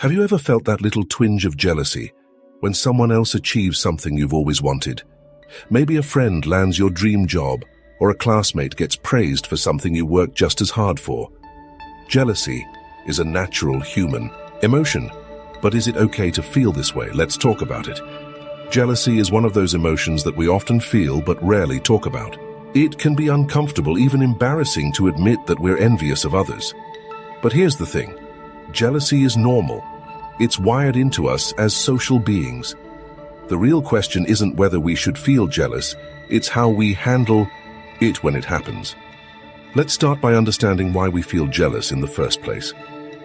Have you ever felt that little twinge of jealousy when someone else achieves something you've always wanted? Maybe a friend lands your dream job, or a classmate gets praised for something you worked just as hard for. Jealousy is a natural human emotion, but is it okay to feel this way? Let's talk about it. Jealousy is one of those emotions that we often feel but rarely talk about. It can be uncomfortable, even embarrassing, to admit that we're envious of others. But here's the thing. Jealousy is normal. It's wired into us as social beings. The real question isn't whether we should feel jealous, it's how we handle it when it happens. Let's start by understanding why we feel jealous in the first place.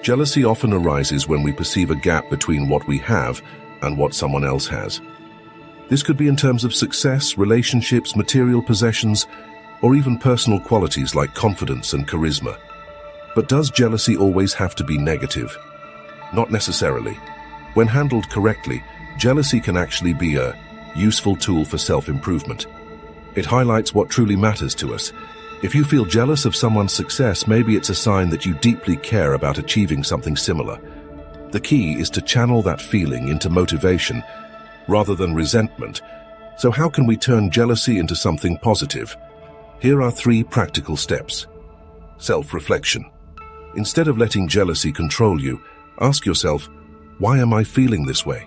Jealousy often arises when we perceive a gap between what we have and what someone else has. This could be in terms of success, relationships, material possessions, or even personal qualities like confidence and charisma. But does jealousy always have to be negative? Not necessarily. When handled correctly, jealousy can actually be a useful tool for self-improvement. It highlights what truly matters to us. If you feel jealous of someone's success, maybe it's a sign that you deeply care about achieving something similar. The key is to channel that feeling into motivation rather than resentment. So how can we turn jealousy into something positive? Here are 3 practical steps. Self-reflection. Instead of letting jealousy control you, ask yourself, why am I feeling this way?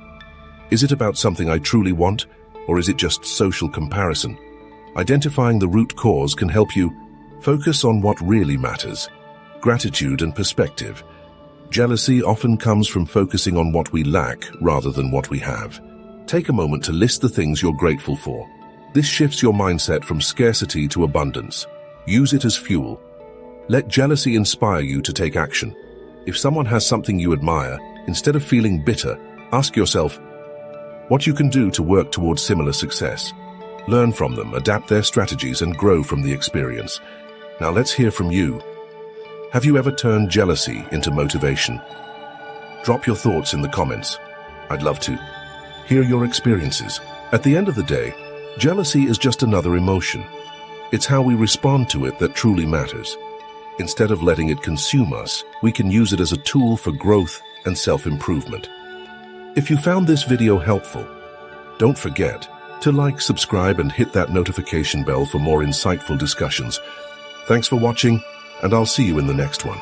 Is it about something I truly want, or is it just social comparison? Identifying the root cause can help you focus on what really matters: gratitude and perspective. Jealousy often comes from focusing on what we lack rather than what we have. Take a moment to list the things you're grateful for. This shifts your mindset from scarcity to abundance. Use it as fuel. Let jealousy inspire you to take action. If someone has something you admire, instead of feeling bitter, ask yourself what you can do to work towards similar success. Learn from them, adapt their strategies, and grow from the experience. Now let's hear from you. Have you ever turned jealousy into motivation? Drop your thoughts in the comments. I'd love to hear your experiences. At the end of the day, jealousy is just another emotion. It's how we respond to it that truly matters. Instead of letting it consume us, we can use it as a tool for growth and self-improvement. If you found this video helpful, don't forget to like, subscribe, and hit that notification bell for more insightful discussions. Thanks for watching, and I'll see you in the next one.